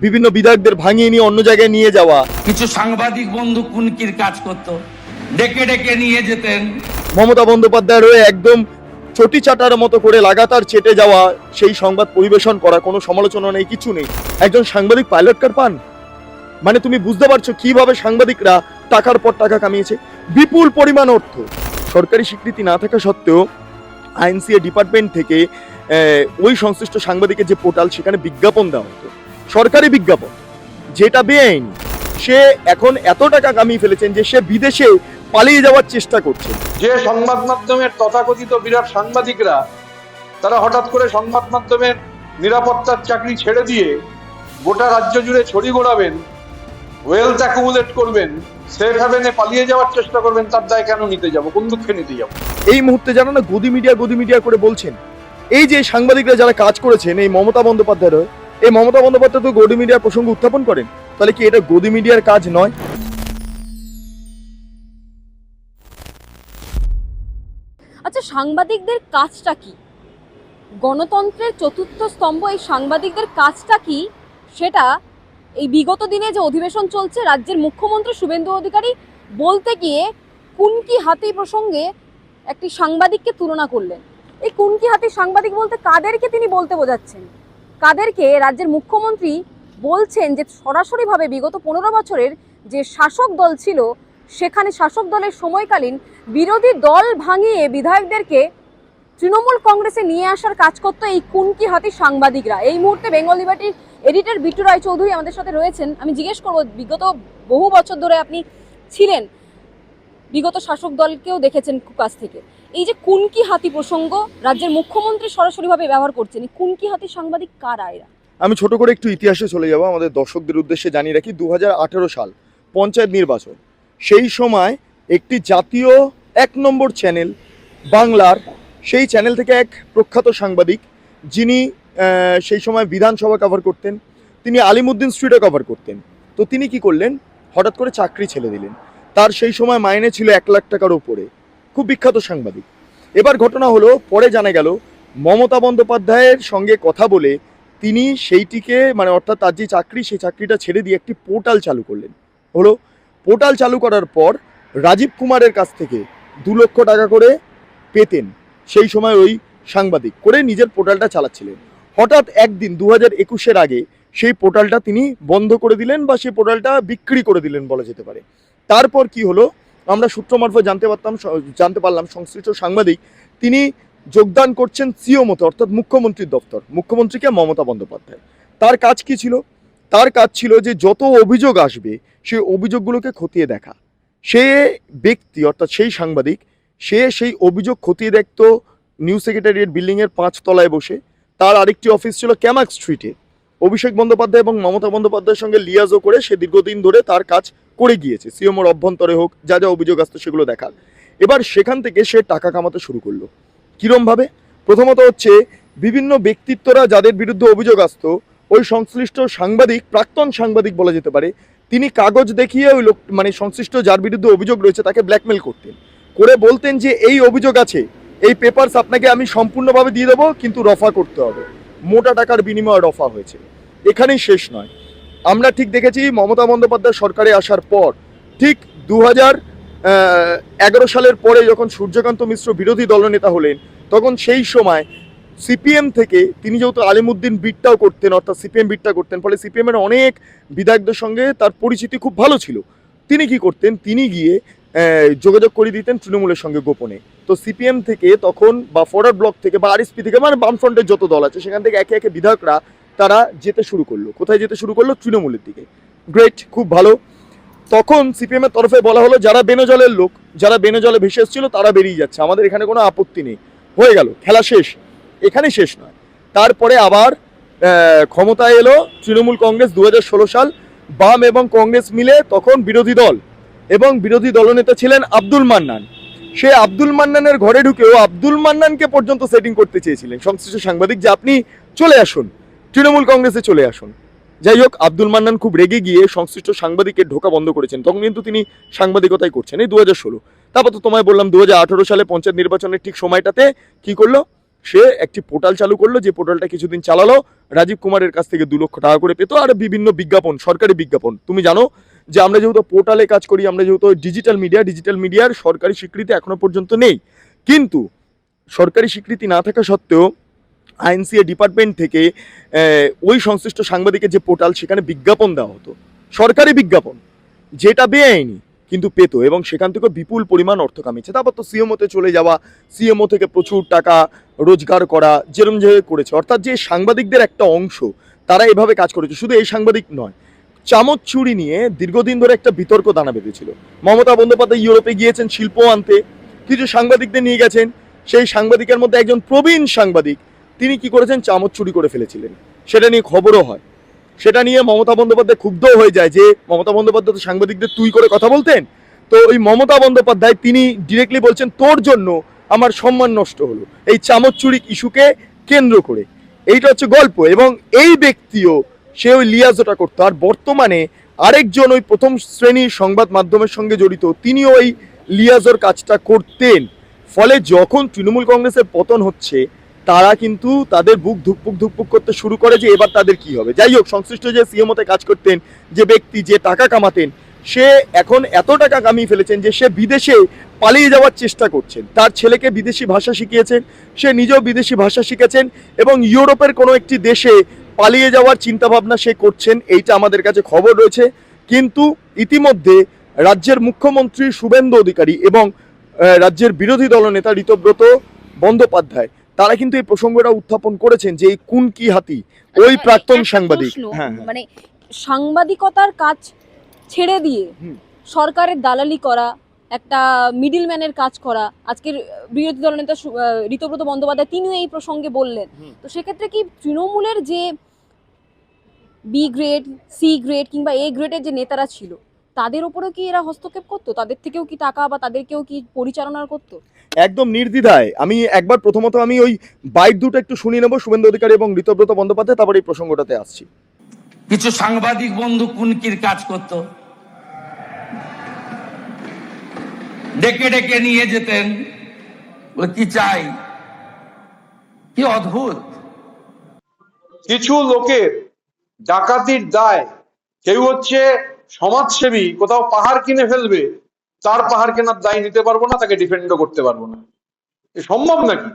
বিভিন্ন বিধায়কদের ভাঙিয়ে নিয়ে অন্য জায়গায় নিয়ে যাওয়া। কিছু সাংবাদিক বন্ধু কুনকির কাজ করতো, ডেকে ডেকে নিয়ে যেতেন। মমতা বন্দ্যোপাধ্যায়ের হয়ে একদম চটি চাটার মতো করে লাগাতার চেটে যাওয়া, সেই সংবাদ পরিবেশন করা, কোনো সমালোচনা নেই, কিছু নেই। একজন সাংবাদিক পাইলট কার পান, মানে তুমি বুঝতে পারছো কিভাবে সাংবাদিকরা টাকার পর টাকা কামিয়েছে। বিপুল পরিমাণ অর্থ, সরকারি স্বীকৃতি না থাকা সত্ত্বেও আইনসিএ ডিপার্টমেন্ট থেকে ওই সংশ্লিষ্ট সাংবাদিকের যে পোর্টাল, সেখানে বিজ্ঞাপন দেওয়া হতো, সরকারি বিজ্ঞাপন, যেটা বেআইনি। সে এখন এত টাকা কামিয়ে ফেলেছেন যে সে বিদেশে পালিয়ে যাওয়ার চেষ্টা করছে। যে সংবাদ মাধ্যমের তথাকথিত বিরাট সাংবাদিকরা তারা হঠাৎ করে সংবাদ মাধ্যমের নিরাপত্তার চাকরি ছেড়ে দিয়ে গোটা রাজ্য জুড়ে ছড়ি ঘোরাবেন, ওয়েলথ অ্যাকুমুলেট করবেন, সেফ হ্যাভেনে পালিয়ে যাওয়ার চেষ্টা করবেন, তার দায় কেন নিতে যাব, কোন দুঃখে নিতে যাব? এই মুহূর্তে জানো না গদি মিডিয়া করে বলছেন, এই যে সাংবাদিকরা যারা কাজ করেছেন এই মমতা বন্দ্যোপাধ্যায়ের, এই মমতা বন্দ্যোপাধ্যায় তো গদি মিডিয়ার প্রসঙ্গ উত্থাপন করেন, তাহলে কি এটা গদি মিডিয়ার কাজ নয়? আচ্ছা, সাংবাদিকদের কাজটা কি? গণতন্ত্রের চতুর্থ স্তম্ভ এই সাংবাদিকদের কাজটা কি, সেটা এই বিগত দিনে যে অধিবেশন চলছে, রাজ্যের মুখ্যমন্ত্রী শুভেন্দু অধিকারী বলতে গিয়ে কুনকি হাতি প্রসঙ্গে একটি সাংবাদিককে তুলনা করলেন। এই কুনকি হাতি সাংবাদিক বলতে কাদেরকে তিনি বলতে বোঝাচ্ছেন? কাদেরকে? রাজ্যের মুখ্যমন্ত্রী বলছেন যে সরাসরিভাবে বিগত 15 বছরের যে শাসক দল ছিল, সেখানে শাসক দলের সময়কালীন বিরোধী দল ভাঙিয়ে বিধায়কদেরকে তৃণমূল কংগ্রেসে নিয়ে আসার কাজ করতো এই কুনকি হাতি সাংবাদিকরা। এই মুহূর্তে বেঙ্গল লিবার্টির এডিটর বিট্টু রায়চৌধুরী আমাদের সাথে রয়েছেন। আমি জিজ্ঞেস করব, বিগত বহু বছর ধরে আপনি ছিলেন, বিগত শাসক দলকেও দেখেছেন কাছ থেকে, এই যে কুনকি হাতি প্রসঙ্গ রাজ্যের মুখ্যমন্ত্রী সরাসরিভাবে ব্যবহার করছেন, এই কুনকি হাতি সাংবাদিক কারা এরা? আমি ছোট করে একটু ইতিহাসে চলে যাব, আমাদের দর্শকদের উদ্দেশ্যে জানিয়ে রাখি। 2018 সাল পঞ্চায়েত নির্বাচন, সেই সময় একটি জাতীয় 1 নম্বর চ্যানেল বাংলার, সেই চ্যানেল থেকে এক প্রখ্যাত সাংবাদিক, যিনি সেই সময় বিধানসভা কভার করতেন, তিনি আলিমুদ্দিন স্ট্রিটও কভার করতেন। তো তিনি কি করলেন, হঠাৎ করে চাকরি ছেড়ে দিলেন। তার সেই সময় মাইনে ছিল 1 লাখ টাকার উপরে, খুব বিখ্যাত সাংবাদিক। এবার ঘটনা হলো, পরে জানা গেল মমতা বন্দ্যোপাধ্যায়ের সঙ্গে কথা বলে তিনি সেইটিকে, মানে অর্থাৎ তার যে চাকরি, সেই চাকরিটা ছেড়ে দিয়ে একটি পোর্টাল চালু করলেন। হলো, পোর্টাল চালু করার পর রাজীব কুমারের কাছ থেকে 2 লক্ষ টাকা করে পেতেন সেই সময় ওই সাংবাদিক, করে নিজের পোর্টালটা চালাচ্ছিলেন। হঠাৎ একদিন 2021-এর আগে সেই পোর্টালটা তিনি বন্ধ করে দিলেন, বা সেই পোর্টালটা বিক্রি করে দিলেন বলা যেতে পারে। তারপর কি হলো, আমরা সূত্র মারফত জানতে পারলাম সংশ্লিষ্ট সাংবাদিক তিনি যোগদান করছেন সিও মতো, অর্থাৎ মুখ্যমন্ত্রীর দপ্তর, মুখ্যমন্ত্রীকে মমতা বন্দ্যোপাধ্যায়। তার কাজ কি ছিল? তার কাজ ছিল যে যত অভিযোগ আসবে সেই অভিযোগগুলোকে খতিয়ে দেখা। সে ব্যক্তি, অর্থাৎ সেই সাংবাদিক, সে সেই অভিযোগ খতিয়ে দেখতো নিউজ সেক্রেটারিয়েট বিল্ডিংয়ের 5 তলায় বসে। তার আরেকটি অফিস ছিল ক্যামাক স্ট্রিটে। অভিষেক বন্দ্যোপাধ্যায় এবং মমতা বন্দ্যোপাধ্যায়ের সঙ্গে লিয়াজও করে সে দীর্ঘদিন ধরে তার কাজ করে গিয়েছে, সিএমওর অভ্যন্তরে হোক, যা যা অভিযোগ আসতো সেগুলো দেখার। এবার সেখান থেকে সে টাকা কামাতে শুরু করলো। কীরমভাবে? প্রথমত হচ্ছে বিভিন্ন ব্যক্তিত্বরা যাদের বিরুদ্ধে অভিযোগ আসতো, ওই সংশ্লিষ্ট সাংবাদিক, প্রাক্তন সাংবাদিক বলা যেতে পারে, তিনি কাগজ দেখিয়ে ওই লোক, মানে সংশ্লিষ্ট যার বিরুদ্ধে অভিযোগ রয়েছে তাকে ব্ল্যাকমেল করতেন, করে বলতেন যে এই অভিযোগ আছে, এই পেপারস আপনাকে আমি সম্পূর্ণভাবে দিয়ে দেবো, কিন্তু রফা করতে হবে। মোটা টাকার বিনিময়ে রফা হয়েছে। এখানেই শেষ নয়, আমরা ঠিক দেখেছি মমতা বন্দ্যোপাধ্যায় সরকারে আসার পর, ঠিক 2011 সালের পরে যখন সূর্যকান্ত মিশ্র বিরোধী দলনেতা হলেন, তখন সেই সময় সিপিএম থেকে তিনি যেহেতু আলিমুদ্দিন বিটটাও করতেন, অর্থাৎ সিপিএম বিটটা করতেন, ফলে সিপিএমের অনেক বিধায়কদের সঙ্গে তার পরিচিতি খুব ভালো ছিল। তিনি কি করতেন, তিনি গিয়ে যোগাযোগ করে দিতেন তৃণমূলের সঙ্গে গোপনে। তো সিপিএম থেকে তখন, বা ফরওয়ার্ড ব্লক থেকে, বা আরএসপি থেকে, মানে বামফ্রন্টের যত দল আছে সেখান থেকে একে একে বিধায়করা তারা যেতে শুরু করলো। কোথায় যেতে শুরু করলো? তৃণমূলের দিকে। গ্রেট, খুব ভালো। তখন সিপিএমের তরফে বলা হলো যারা বেনজলের লোক, যারা বেনজলে ভেসে এসেছিল তারা বেরিয়ে যাচ্ছে, আমাদের এখানে কোনো আপত্তি নেই। হয়ে গেল, খেলা শেষ। এখানে শেষ নয়, তারপরে আবার ক্ষমতায় এলো তৃণমূল কংগ্রেস। 2016 সাল বাম এবং কংগ্রেস মিলে, তখন বিরোধী দল, এবং বিরোধী দলনেতা ছিলেন আব্দুল মান্নান। সে আব্দুল মান্নানের ঘরে ঢুকেও আব্দুল মান্নানকে পর্যন্ত সেটিং করতে চেয়েছিলেন সংশ্লিষ্ট সাংবাদিক, যে আপনি চলে আসুন, তৃণমূল কংগ্রেসে চলে আসুন। যাই হোক, আব্দুল মান্নান খুব রেগে গিয়ে সংশ্লিষ্ট সাংবাদিকের ঢোকা বন্ধ করেছেন। তখন কিন্তু তিনি সাংবাদিকতাই করছেন, এই 2016। তারপর তো তোমায় বললাম 2018 সালে পঞ্চায়েত নির্বাচনের ঠিক সময়টাতে কি করলো, সে একটি পোর্টাল চালু করলো, যে পোর্টালটা কিছুদিন চালালো, রাজীব কুমারের কাছ থেকে 2 লক্ষ টাকা করে পেতো, আর বিভিন্ন বিজ্ঞাপন, সরকারি বিজ্ঞাপন। তুমি জানো যে আমরা যেহেতু পোর্টালে কাজ করি, আমরা যেহেতু ডিজিটাল মিডিয়ার সরকারি স্বীকৃতি এখনো পর্যন্ত নেই, কিন্তু সরকারি স্বীকৃতি না থাকা সত্ত্বেও আইএনসিএ ডিপার্টমেন্ট থেকে ওই সংশ্লিষ্ট সাংবাদিকের যে পোর্টাল, সেখানে বিজ্ঞাপন দেওয়া হতো, সরকারি বিজ্ঞাপন, যেটা বেআইনি কিন্তু পেতো, এবং সেখান থেকে বিপুল পরিমাণ অর্থ কামিয়েছে। তারপর তো সিএমওতে চলে যাওয়া, সিএমও থেকে প্রচুর টাকা রোজগার করা, যেরম যে করেছে। অর্থাৎ যে সাংবাদিকদের একটা অংশ তারা এভাবে কাজ করেছে। শুধু এই সাংবাদিক নয়, চামচ চুরি নিয়ে দীর্ঘদিন ধরে একটা বিতর্ক দানা বেঁধেছিল। মমতা বন্দ্যোপাধ্যায় ইউরোপে গিয়েছেন শিল্প আনতে, কিছু সাংবাদিকদের নিয়ে গেছেন, সেই সাংবাদিকের মধ্যে একজন প্রবীণ সাংবাদিক, তিনি কি করেছেন, চামচ চুরি করে ফেলেছিলেন। সেটা নিয়ে খবরও হয়, সেটা নিয়ে মমতা বন্দ্যোপাধ্যায় ক্ষুব্ধ হয়ে যায়, যে মমতা বন্দ্যোপাধ্যায় তো সাংবাদিকদের তুই করে কথা বলতেন, তো ওই মমতা বন্দ্যোপাধ্যায় তিনি ডিরেক্টলি বলছেন, তোর জন্য আমার সম্মান নষ্ট হলো এই চামচ চুরি ইস্যুকে কেন্দ্র করে। এইটা হচ্ছে গল্প, এবং এই ব্যক্তিও সে ওই লিয়াজোটা করতো। আর বর্তমানে আরেকজন ওই প্রথম শ্রেণীর সংবাদ মাধ্যমের সঙ্গে জড়িত, তিনিও ওই লিয়াজোর কাজটা করতেন। ফলে যখন তৃণমূল কংগ্রেসের পতন হচ্ছে, তারা কিন্তু তাদের বুক ধুকপুক করতে শুরু করে যে এবার তাদের কি হবে। যাই হোক, সংশ্লিষ্ট যে সিএমওতে কাজ করতেন যে ব্যক্তি, যে টাকা কামাতেন, সে এখন এত টাকা কামিয়ে ফেলেছেন যে সে বিদেশে পালিয়ে যাওয়ার চেষ্টা করছেন। তার ছেলেকে বিদেশি ভাষা শিখিয়েছেন, সে নিজেও বিদেশি ভাষা শিখেছেন, এবং ইউরোপের কোনো একটি দেশে পালিয়ে যাওয়ার চিন্তাভাবনা সে করছেন, এইটা আমাদের কাছে খবর রয়েছে। কিন্তু ইতিমধ্যে রাজ্যের মুখ্যমন্ত্রী শুভেন্দু অধিকারী এবং রাজ্যের বিরোধী দলনেতা ঋতব্রত বন্দ্যোপাধ্যায়, তারা কিন্তু এই প্রসঙ্গটা উত্থাপন করেছেন যে এই কুনকি হাতি ওই প্রাক্তন সাংবাদিক। হ্যাঁ, মানে সাংবাদিকতার কাজ ছেড়ে দিয়ে সরকারের দালালি করা, একটা মিডলম্যানের কাজ করা, আজকের বিরোধী দলনেতা ঋতব্রত বন্দ্যোপাধ্যায় তিনিও এই প্রসঙ্গে বললেন। তো সেক্ষেত্রে কি তৃণমূলের যে বি গ্রেড, সি গ্রেড কিংবা এ গ্রেডের যে নেতারা ছিল, তাদের উপরেও কি এরা হস্তক্ষেপ করতো? তাদের থেকেও কি টাকা বা তাদেরকেও কি পরিচালনা করতো? একদম নির্দ্বিধায়। আমি একবার প্রথমত আমি ওই বাইট দুটো একটু শুনিয়ে নেবো, শুভেন্দু অধিকারী এবং ঋতব্রত বন্দ্যোপাধ্যায়, তারপর এই প্রসঙ্গটাতে আসছি। কিছু সাংবাদিক বন্ধু কুনকির কাজ করত, ডেকে ডেকে নিয়ে যেতেন, কি চাই, কি অদ্ভুত। কিছু লোকের ডাকাতির দায়, কেউ হচ্ছে সমাজসেবী, কোথাও পাহাড় কিনে ফেলবে, তার পাহাড় কেনার দায় নিতে পারবো না, তাকে ডিফেন্ডও করতে পারবো না। এ সম্ভব নাকি?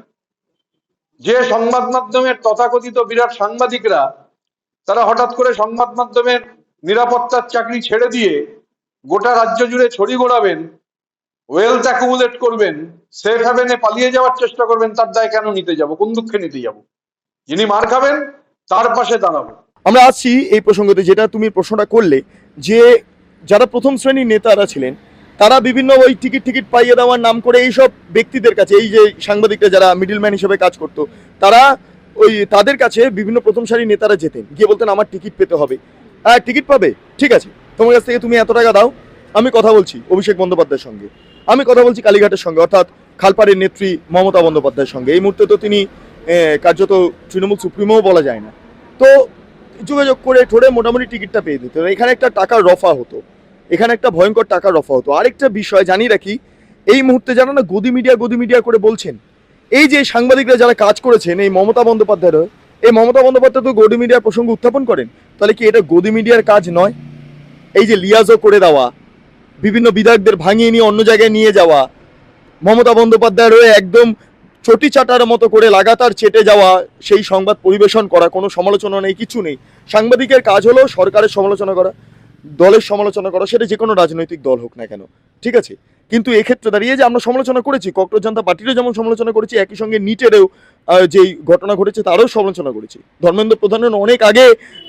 যে সংবাদ মাধ্যমের তথাকথিত বিরাট সাংবাদিকরা, তারা হঠাৎ করে সংবাদ মাধ্যমের নিরাপত্তার চাকরি ছেড়ে দিয়ে গোটা রাজ্য জুড়ে ছড়ি ঘোরাবেন, ওয়েলথ অ্যাকুমুলেট করবেন, সেফ হ্যাভেনে পালিয়ে যাওয়ার চেষ্টা করবেন, তার দায় কেন নিতে যাব? কোন দুঃখে নিতে যাব? যিনি মার খাবেন তার পাশে দাঁড়াবো। আমরা আসছি এই প্রসঙ্গতে, যেটা তুমি প্রশ্নটা করলে, যে যারা প্রথম শ্রেণীর নেতারা ছিলেন, তারা বিভিন্ন ওই টিকিট পাইয়ে দেওয়ার নাম করে এইসব ব্যক্তিদের কাছে, এই যে সাংবাদিকরা যারা মিডলম্যান হিসেবে কাজ করতো, তারা ওই তাদের কাছে বিভিন্ন প্রথম সারির নেতারা যেতেন, গিয়ে বলতেন আমার টিকিট পেতে হবে। হ্যাঁ, টিকিট পাবে, ঠিক আছে, তোমার কাছ থেকে তুমি এত টাকা দাও, আমি কথা বলছি অভিষেক বন্দ্যোপাধ্যায়ের সঙ্গে, আমি কথা বলছি কালীঘাটের সঙ্গে, অর্থাৎ খালপাড়ের নেত্রী মমতা বন্দ্যোপাধ্যায়ের সঙ্গে। এই মুহূর্তে তো তিনি কার্যত তৃণমূল সুপ্রিমোও বলা যায় না, তো যোগাযোগ করে ঠোরে মোটামুটি টিকিটটা পেয়ে দিত। এখানে একটা টাকার রফা হতো, এখানে একটা ভয়ঙ্কর টাকার রফা হতো। আরেকটা বিষয় জানিয়ে রাখি, এই মুহূর্তে যারা না গদি মিডিয়া করে বলছেন, এই যে সাংবাদিকরা যারা কাজ করেছেন এই মমতা বন্দ্যোপাধ্যায়ের, এই মমতা বন্দ্যোপাধ্যায় তো গদি মিডিয়ার প্রসঙ্গ উত্থাপন করেন, তাহলে কি এটা গদি মিডিয়ার কাজ নয়? এই যে লিয়াজও করে দেওয়া, বিভিন্ন বিধায়কদের ভাঙিয়ে নিয়ে অন্য জায়গায় নিয়ে যাওয়া, মমতা বন্দ্যোপাধ্যায়ের হয়ে একদম চটি চাটার মতো করে লাগাতার চেটে যাওয়া, সেই সংবাদ পরিবেশন করা, কোনো সমালোচনা নেই, কিছু নেই। সাংবাদিকের কাজ হলো সরকারের সমালোচনা করা, দলের সমালোচনা করা, সেটা যে কোনো রাজনৈতিক দল হোক না কেন, ঠিক আছে। কিন্তু এক্ষেত্রে দাঁড়িয়ে যে আমরা সমালোচনা করেছি, ককরোচ জনতা পার্টিরও যেমন সমালোচনা করেছি, একই সঙ্গে নিটেরও যেই ঘটনা ঘটেছে তারও সমালোচনা করেছি। ধর্মেন্দ্র প্রধানের অনেক আগে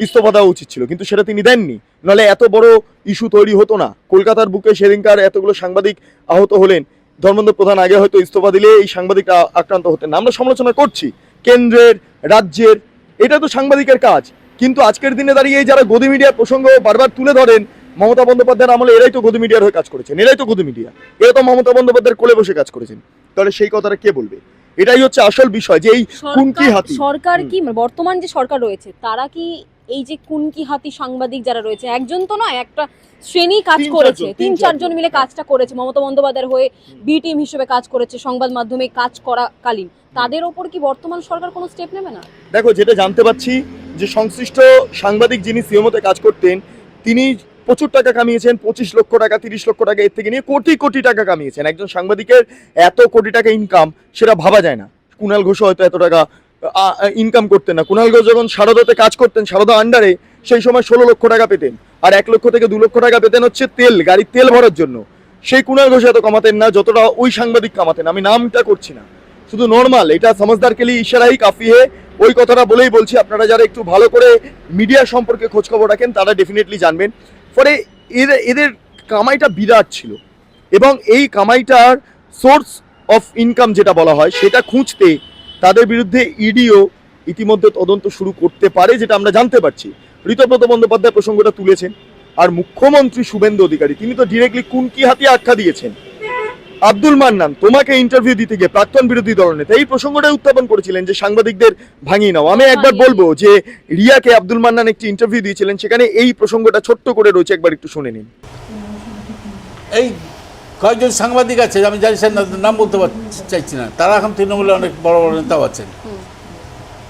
ইস্তফা দেওয়া উচিত ছিল, কিন্তু সেটা তিনি দেননি, নাহলে এত বড় ইস্যু তৈরি হতো না। কলকাতার বুকে সেদিনকার এতগুলো সাংবাদিক আহত হলেন, ধর্মেন্দ্র প্রধান আগে হয়তো ইস্তফা দিলে এই সাংবাদিকরা আক্রান্ত হতেন না। আমরা সমালোচনা করছি কেন্দ্রের, রাজ্যের, এটা তো সাংবাদিকের কাজ। কিন্তু আজকের দিনে দাঁড়িয়ে যারা গদি মিডিয়ার প্রসঙ্গ বারবার তুলে ধরেন, মমতা বন্দ্যোপাধ্যায়ের আমলে এরাই তো গদি মিডিয়ার হয়ে কাজ করেছেন, এরাই তো গদি মিডিয়া, এরা তো মমতা বন্দ্যোপাধ্যায়ের কোলে বসে কাজ করেছেন, তাহলে সেই কথাটা কে বলবে? এটাই হচ্ছে আসল বিষয়, যে এই কুনকি হাতি সরকার কি, বর্তমান যে সরকার রয়েছে, তারা কি এই যে কুনকি হাতি সাংবাদিক যারা রয়েছে, একজন তো নয়, একটা শ্রেণী কাজ 3-4 করেছে, জন, 3-4 জন 3-4 মিলে কাজটা করেছে, মমতা বন্দ্যোপাধ্যায়ের হয়ে বি টিম হিসেবে কাজ করেছে, সংবাদ মাধ্যমে কাজ করাকালীন, তাদের ওপর কি বর্তমান সরকার কোনো স্টেপ নেবে না? দেখো, যেটা জানতে পাচ্ছি যে সংশ্লিষ্ট সাংবাদিক যিনি সিএমওতে কাজ করতেন, তিনি প্রচুর টাকা কামিয়েছেন, 25 লক্ষ টাকা 30 লক্ষ টাকা, এর থেকে নিয়ে কোটি কোটি টাকা কামিয়েছেন। একজন সাংবাদিকের এত কোটি টাকা ইনকাম, সেটা ভাবা যায় না। কুণাল ঘোষ হয়তো এত টাকা ইনকাম করতেন না। কুণাল ঘোষ যখন সারদাতে কাজ করতেন, সারদা আন্ডারে, সেই সময় 16 লক্ষ টাকা পেতেন, আর 1 লক্ষ থেকে 2 লক্ষ টাকা পেতেন হচ্ছে তেল, গাড়ির তেল ভরার জন্য। সেই কুণাল ঘোষ এত কামাতেন না যতটা ওই সাংবাদিক কামাতেন। আমি নামটা করছি না, শুধু নর্মাল, এটা সমঝদার কে লিয়ে ইশারাই কাফি হে, ওই কথাটা বলেই বলছি। আপনারা যারা একটু ভালো করে মিডিয়া সম্পর্কে খোঁজখবর রাখেন তারা ডেফিনেটলি জানবেন। ফলে এদের কামাইটা বিরাট ছিল, এবং এই কামাইটার সোর্স অফ ইনকাম যেটা বলা হয় সেটা খুঁজতে তাদের বিরুদ্ধে ইডিও ইতিমধ্যে তদন্ত শুরু করতে পারে, যেটা আমরা জানতে পারছি। ঋতব্রত বন্দ্যোপাধ্যায় প্রসঙ্গটা তুলেছেন, আর মুখ্যমন্ত্রী শুভেন্দু অধিকারী তিনি তো ডিরেক্টলি কুনকি হাতি আখ্যা দিয়েছেন। আব্দুল মান্নান তোমাকে ইন্টারভিউ দিতে গিয়ে প্রাক্তন বিরোধী দলনেতা এই প্রসঙ্গটাই উত্থাপন করেছিলেন যে সাংবাদিকদের ভাঙিয়ে নাও। আমি একবার বলবো যে রিয়াকে আব্দুল মান্নান একটি ইন্টারভিউ দিয়েছিলেন, সেখানে এই প্রসঙ্গটা ছোট্ট করে রয়েছে, একবার একটু শুনে নিন। এই কয়েকজন সাংবাদিক আছে, আমি জানি সে নাম বলতে চাইছি না, তারা এখন তৃণমূলে অনেক বড় বড় নেতাও আছেন।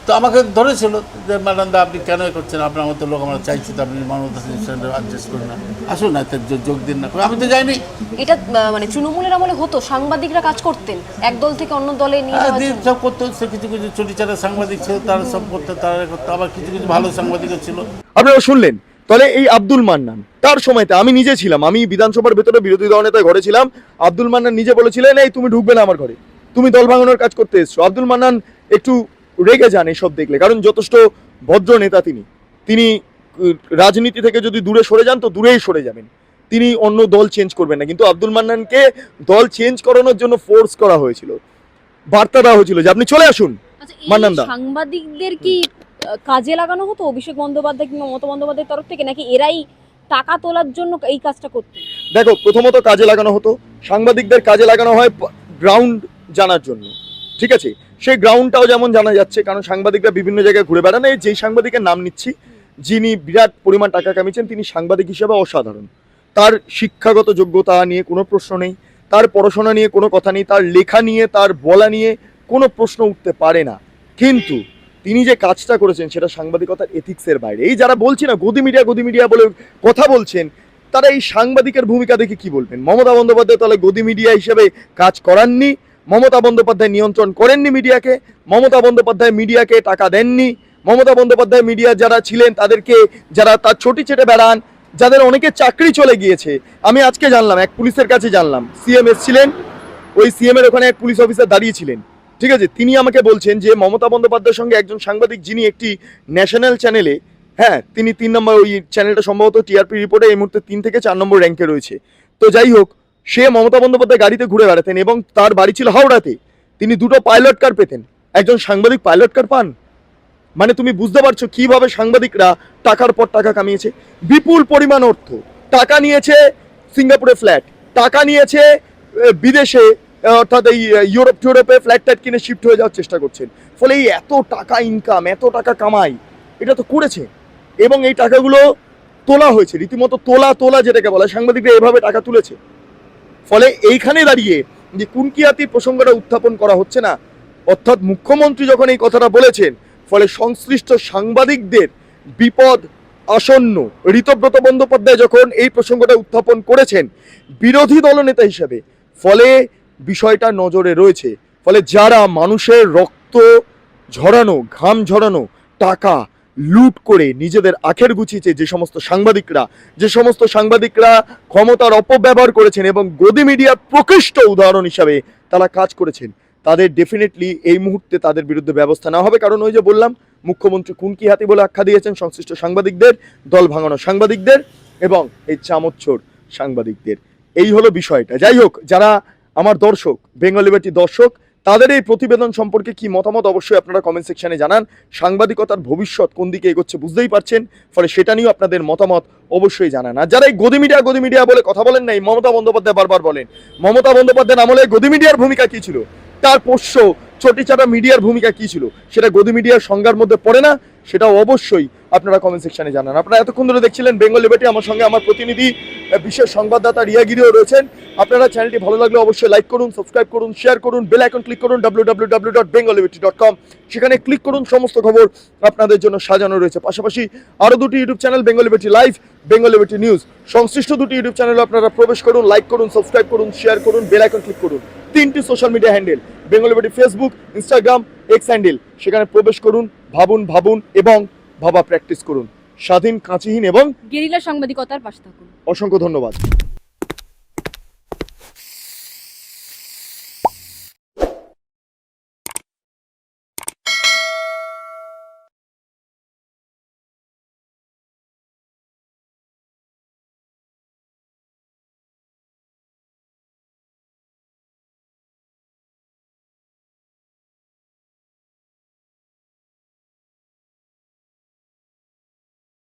তো আমাকে ধরেছিল যে ম্যাডামদা আপনি কেন করছেন, আপনার মতো লোক আমরা চাইছি, তো আপনি মানবতা অ্যাডজাস্ট করুন না, আসুন না, যোগ দিন না। আমি তো যাইনি। এটা মানে তৃণমূলের আমলে হতো, সাংবাদিকরা কাজ করতেন এক দল থেকে অন্য দলে নিয়ে যাওয়ার জন্য। সব করতো, সে কিছু কিছু চটিচাটা সাংবাদিক ছিল, তারা সব করতো, তারা করতো, আবার কিছু কিছু ভালো সাংবাদিকও ছিল। আপনারা শুনলেন। তাহলে এই আব্দুল মান্নান, তার সময়তে আমি নিজে ছিলাম, আমি বিধানসভার ভেতরে বিরোধী দলনেতার ঘরে ছিলাম। আব্দুল মান্নান নিজে বলেছিলেন, এই তুমি ঢুকবে না আমার ঘরে, তুমি দল ভাঙানোর কাজ করতে এসছো। আব্দুল মান্নান একটু রেগে যান এসব দেখলে, কারণ যথেষ্ট ভদ্র নেতা তিনি রাজনীতি থেকে যদি দূরে সরে যান তো দূরেই সরে যাবেন, তিনি অন্য দল চেঞ্জ করবেন না। কিন্তু আব্দুল মান্নানকে দল চেঞ্জ করানোর জন্য ফোর্স করা হয়েছিল, বার্তা দেওয়া হয়েছিল যে আপনি চলে আসুন। আচ্ছা, মান্নান দা, সাংবাদিকদের কি কাজে লাগানো হতো অভিষেক বন্দ্যোপাধ্যায় কিংবা মমতা বন্দ্যোপাধ্যায়ের তরফ থেকে, নাকি এরাই টাকা তোলার জন্য এই কাজটা করতেন? দেখো, প্রথমত কাজে লাগানো হতো, সাংবাদিকদের কাজে লাগানো হয় গ্রাউন্ড জানার জন্য, ঠিক আছে? সেই গ্রাউন্ডটাও যেমন জানা যাচ্ছে, কারণ সাংবাদিকরা বিভিন্ন জায়গায় ঘুরে বেড়ান। এই যেই সাংবাদিকের নাম নিচ্ছি, যিনি বিরাট পরিমাণ টাকা কামিয়েছেন, তিনি সাংবাদিক হিসেবে অসাধারণ। তার শিক্ষাগত যোগ্যতা নিয়ে কোনো প্রশ্ন নেই, তার পড়াশোনা নিয়ে কোনো কথা নেই, তার লেখা নিয়ে, তার বলা নিয়ে কোনো প্রশ্ন উঠতে পারে না। কিন্তু তিনি যে কাজটা করেছেন সেটা সাংবাদিকতার এথিক্সের বাইরে। এই যারা বলছি না গদি মিডিয়া বলে কথা বলছেন, তারা এই সাংবাদিকের ভূমিকা দেখে কি বলবেন? মমতা বন্দ্যোপাধ্যায় তাহলে গদি মিডিয়া হিসেবে কাজ করাননি, মমতা বন্দ্যোপাধ্যায় নিয়ন্ত্রণ করেননি মিডিয়াকে, মমতা বন্দ্যোপাধ্যায় মিডিয়াকে টাকা দেননি, মমতা বন্দ্যোপাধ্যায় মিডিয়া যারা ছিলেন তাদেরকে, যারা তার ছটি চেটে বেড়ান, যাদের অনেকে চাকরি চলে গিয়েছে। আমি আজকে জানলাম, এক পুলিশের কাছে জানলাম, সিএম এসছিলেন, ওই সিএম এর ওখানে এক পুলিশ অফিসার দাঁড়িয়েছিলেন, ঠিক আছে? তিনি আমাকে বলছেন যে মমতা বন্দ্যোপাধ্যায়ের সঙ্গে একজন সাংবাদিক, যিনি একটি ন্যাশনাল চ্যানেলে, হ্যাঁ তিনি 3 নম্বর, ওই চ্যানেলটা সম্ভবত টিআরপি রিপোর্টে এই মুহূর্তে 3 থেকে 4 নম্বর র্যাঙ্কে রয়েছে। তো যাই হোক, সে মমতা বন্দ্যোপাধ্যায় গাড়িতে ঘুরে বেড়াতেন এবং তার বাড়ি ছিল হাওড়াতে। তিনি 2টো পাইলট কার পেতেন। একজন সাংবাদিক পাইলট কার পান মানে তুমি বুঝতে পারছো কিভাবে সাংবাদিকরা টাকার পর টাকা কামিয়েছে। বিপুল পরিমাণ অর্থ টাকা নিয়েছে, সিঙ্গাপুরে ফ্ল্যাট, টাকা নিয়েছে বিদেশে, অর্থাৎ এই ইউরোপে ফ্ল্যাট ট্যাট কিনে শিফট হয়ে যাওয়ার চেষ্টা করছেন। ফলে এই এত টাকা ইনকাম, এত টাকা কামাই, এটা তো করেছে, এবং এই টাকাগুলো তোলা হয়েছে, রীতিমতো তোলা যেটাকে বলে, সাংবাদিকরা এভাবে টাকা তুলেছে। ফলে এইখানে দাঁড়িয়ে যে কুনকি হাতির প্রসঙ্গটা উত্থাপন করা হচ্ছে না, অর্থাৎ মুখ্যমন্ত্রী যখন এই কথাটা বলেছেন, ফলে সংশ্লিষ্ট সাংবাদিকদের বিপদ আসন্ন। ঋতব্রত বন্দ্যোপাধ্যায় যখন এই প্রসঙ্গটা উত্থাপন করেছেন বিরোধী দলনেতা হিসেবে, ফলে বিষয়টা নজরে রয়েছে। ফলে যারা মানুষের রক্ত ঝরানো, ঘাম ঝরানো টাকা লুট করে নিজেদের আখের গুছিয়েছে, যে সমস্ত সাংবাদিকরা ক্ষমতার অপব্যবহার করেছেন এবং গদি মিডিয়ার প্রকৃষ্ট উদাহরণ হিসাবে তারা কাজ করেছেন, তাদের ডেফিনেটলি এই মুহূর্তে তাদের বিরুদ্ধে ব্যবস্থা নেওয়া হবে। কারণ ওই যে বললাম, মুখ্যমন্ত্রী কুনকি হাতি বলে আখ্যা দিয়েছেন সংশ্লিষ্ট সাংবাদিকদের, দল ভাঙানো সাংবাদিকদের এবং এই চামচোর সাংবাদিকদের। এই হলো বিষয়টা। যাই হোক, যারা আমার দর্শক, বেঙ্গল লিবার্টি দর্শক, তাদের এই প্রতিবেদন সম্পর্কে কি মতামত অবশ্যই আপনারা কমেন্ট সেকশনে জানান। সাংবাদিকতার ভবিষ্যৎ কোন দিকে এগোচ্ছে বুঝতেই পারছেন, ফলে সেটা নিয়েও আপনাদের মতামত অবশ্যই জানান। আর যারা এই গদি মিডিয়া বলে কথা বলেন নাই, মমতা বন্দ্যোপাধ্যায় বারবার বলেন, মমতা বন্দ্যোপাধ্যায়ের আমলে গদি মিডিয়ার ভূমিকা কি ছিল, তার পোষ্য চটিচাটা মিডিয়ার ভূমিকা কি ছিল, সেটা গদি মিডিয়ার সংজ্ঞার মধ্যে পড়ে না, সেটাও অবশ্যই আপনারা কমেন্ট সেকশনে জানান। আপনারা এতক্ষণ ধরে দেখছিলেন বেঙ্গল লিবার্টি, আমার সঙ্গে আমার প্রতিনিধি বিশেষ সংবাদদাতা রিয়া গিরিও রয়েছেন। আপনারা চ্যানেলটি ভালো লাগলে অবশ্যই লাইক করুন, সাবস্ক্রাইব করুন, শেয়ার করুন, বেল আইকন ক্লিক করুন www.bengalliberty.com, সেখানে ক্লিক করুন। সমস্ত খবর আপনাদের জন্য সাজানো রয়েছে। পাশাপাশি আরও দুটি YouTube channel, Bengal liberty live, Bengal liberty news, সংশ্লিষ্ট দুটি ইউটিউব চ্যানেলে আপনারা প্রবেশ করুন, লাইক করুন, সাবস্ক্রাইব করুন, শেয়ার করুন, বেল আইকন ক্লিক করুন। তিনটি social media handle, Bengal liberty Facebook, Instagram, x handle, সেখানে প্রবেশ করুন, ভাবুন এবং ভাবা প্র্যাকটিস করুন। স্বাধীন, কাঁচিহীন এবং গেরিলা সাংবাদিকতার পাশে থাকুন। অসংখ্য ধন্যবাদ।